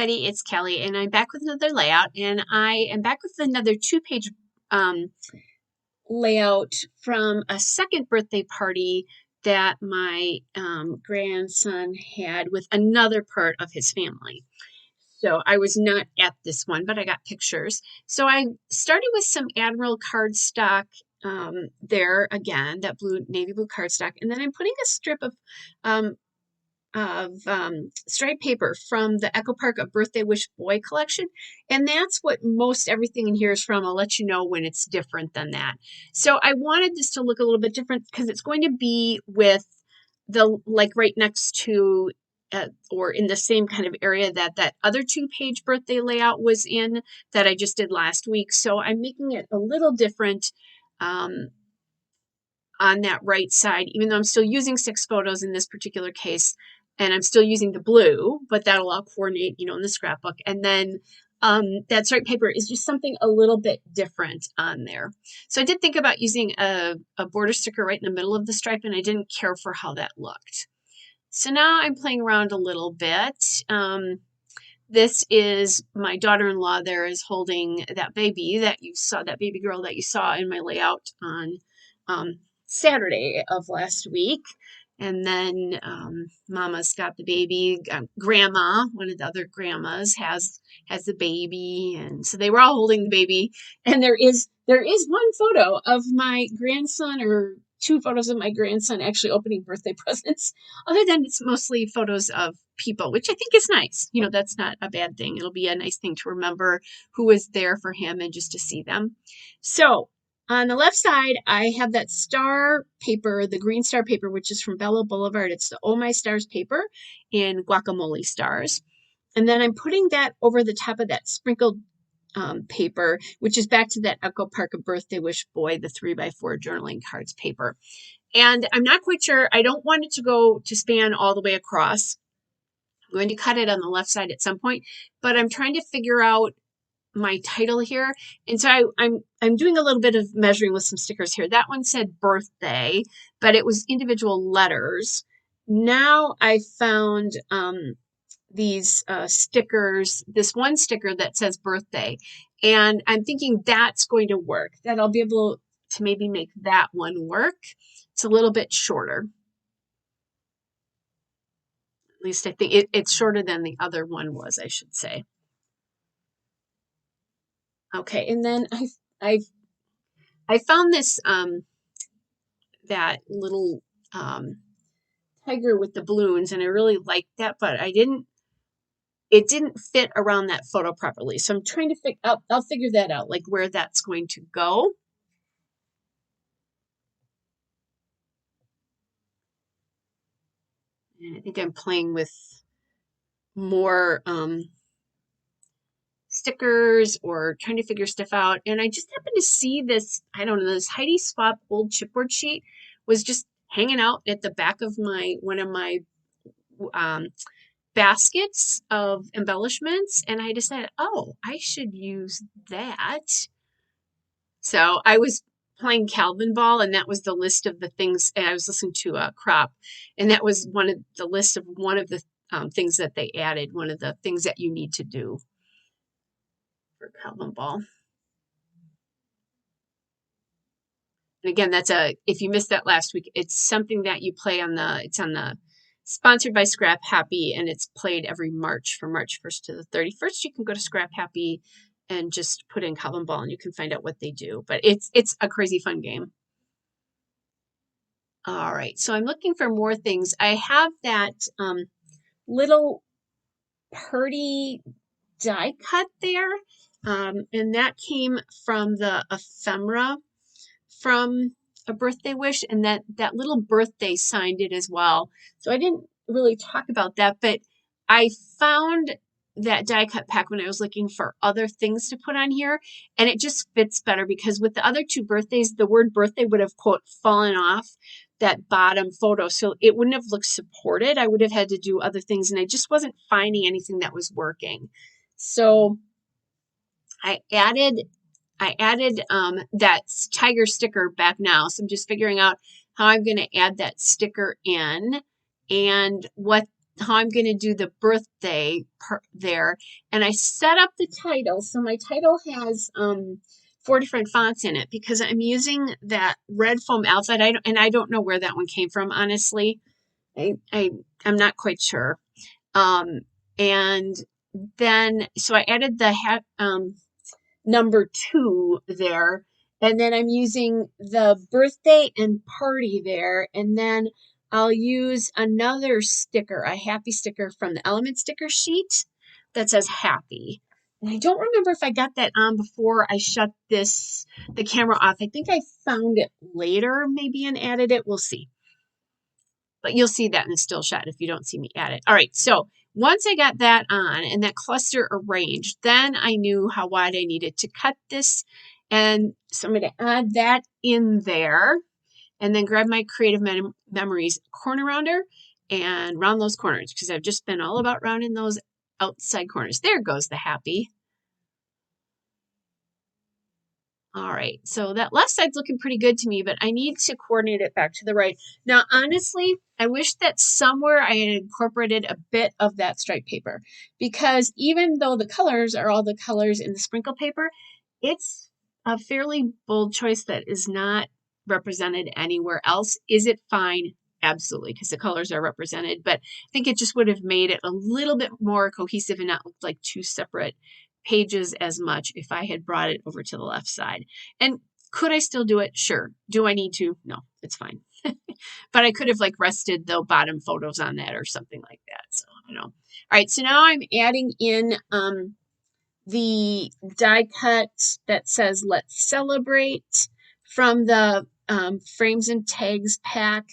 Betty, it's Kelly, and I'm back with another layout, and I am back with another two-page layout from a second birthday party that my grandson had with another part of his family. So I was not at this one, but I got pictures. So I started with some Admiral cardstock there again, that navy blue cardstock, and then I'm putting a strip um, of striped paper from the Echo Park of Birthday Wish Boy collection. And that's what most everything in here is from. I'll let you know when it's different than that. So I wanted this to look a little bit different because it's going to be with the, like right next to or in the same kind of area that that other two-page birthday layout was in that I just did last week. So I'm making it a little different on that right side, even though I'm still using 6 photos in this particular case, and I'm still using the blue, but that'll all coordinate, you know, in the scrapbook. And then that striped paper is just something a little bit different on there. So I did think about using a border sticker right in the middle of the stripe, and I didn't care for how that looked. So now I'm playing around a little bit. This is my daughter-in-law there is holding that baby that you saw, that baby girl that you saw in my layout on Saturday of last week. And then Mama's got the baby. Grandma, one of the other grandmas, has the baby, and so they were all holding the baby. And there is one photo of my grandson, or 2 photos of my grandson actually opening birthday presents. Other than it's mostly photos of people, which I think is nice. You know, that's not a bad thing. It'll be a nice thing to remember who was there for him and just to see them. So on the left side, I have that star paper, the green star paper, which is from Bella Boulevard. It's the Oh My Stars paper in guacamole stars. And then I'm putting that over the top of that sprinkled paper, which is back to that Echo Park of Birthday Wish Boy, the 3x4 journaling cards paper. And I'm not quite sure. I don't want it to go to span all the way across. I'm going to cut it on the left side at some point, but I'm trying to figure out my title here. And so I'm doing a little bit of measuring with some stickers here. That one said birthday, but it was individual letters. Now I found these stickers, this one sticker that says birthday, and I'm thinking that's going to work, that I'll be able to maybe make that one work. It's a little bit shorter. At least I think it's shorter than the other one was, I should say. Okay, and then I found this that little tiger with the balloons, and I really liked that, but it didn't fit around that photo properly. So I'm trying to I'll figure that out, like where that's going to go. And I think I'm playing with more stickers or trying to figure stuff out. And I just happened to see this, I don't know, this Heidi Swap old chipboard sheet was just hanging out at the back of one of my baskets of embellishments. And I decided, oh, I should use that. So I was playing Calvin Ball, and that was the list of the things, and I was listening to Crop, and that was one of the list of one of the things that they added, one of the things that you need to do for Calvin Ball. And again, if you missed that last week, it's something that you play it's on the sponsored by Scrap Happy, and it's played every March from March 1st to the 31st. You can go to Scrap Happy and just put in Calvin Ball, and you can find out what they do. But it's a crazy fun game. All right, so I'm looking for more things. I have that little Purdy die cut there, and that came from the ephemera from A Birthday Wish, and that little birthday signed it as well. So I didn't really talk about that, but I found that die cut pack when I was looking for other things to put on here, and it just fits better because with the other 2 birthdays, the word birthday would have, quote, fallen off that bottom photo, so it wouldn't have looked supported. I would have had to do other things, and I just wasn't finding anything that was working. So I added that tiger sticker back now. So I'm just figuring out how I'm going to add that sticker in and what how I'm going to do the birthday part there. And I set up the title. So my title has 4 different fonts in it because I'm using that red foam outside. I don't know where that one came from, honestly. I'm not quite sure. And then, so I added the number 2 there. And then I'm using the birthday and party there. And then I'll use another sticker, a happy sticker from the Element sticker sheet that says happy. And I don't remember if I got that on before I shut the camera off. I think I found it later maybe and added it. We'll see. But you'll see that in the still shot if you don't see me add it. All right, so once I got that on and that cluster arranged, then I knew how wide I needed to cut this. And so I'm going to add that in there and then grab my Creative Memories corner rounder and round those corners because I've just been all about rounding those outside corners. There goes the happy. All right, so that left side's looking pretty good to me, but I need to coordinate it back to the right. Now, honestly, I wish that somewhere I had incorporated a bit of that stripe paper because even though the colors are all the colors in the sprinkle paper, it's a fairly bold choice that is not represented anywhere else. Is it fine? Absolutely, because the colors are represented, but I think it just would have made it a little bit more cohesive and not look like 2 separate pages as much if I had brought it over to the left side. And could I still do it? Sure. Do I need to? No, it's fine. But I could have like rested the bottom photos on that or something like that. So, All right, so now I'm adding in the die cut that says let's celebrate from the frames and tags pack.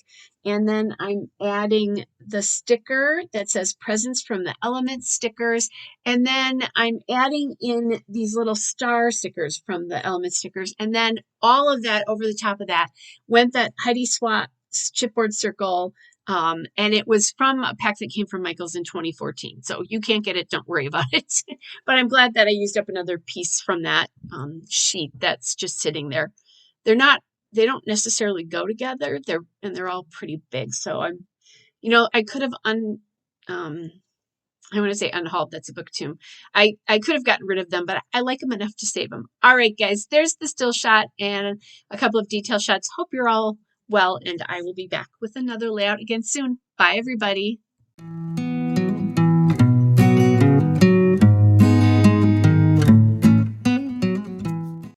And then I'm adding the sticker that says presents from the Element stickers. And then I'm adding in these little star stickers from the Element stickers. And then all of that over the top of that went that Heidi Swatt's chipboard circle. And it was from a pack that came from Michael's in 2014. So you can't get it. Don't worry about it. But I'm glad that I used up another piece from that sheet that's just sitting there. They don't necessarily go together. They're all pretty big. So I could have I want to say unhauled. That's a book too. I could have gotten rid of them, but I like them enough to save them. All right, guys, there's the still shot and a couple of detail shots. Hope you're all well, and I will be back with another layout again soon. Bye, everybody.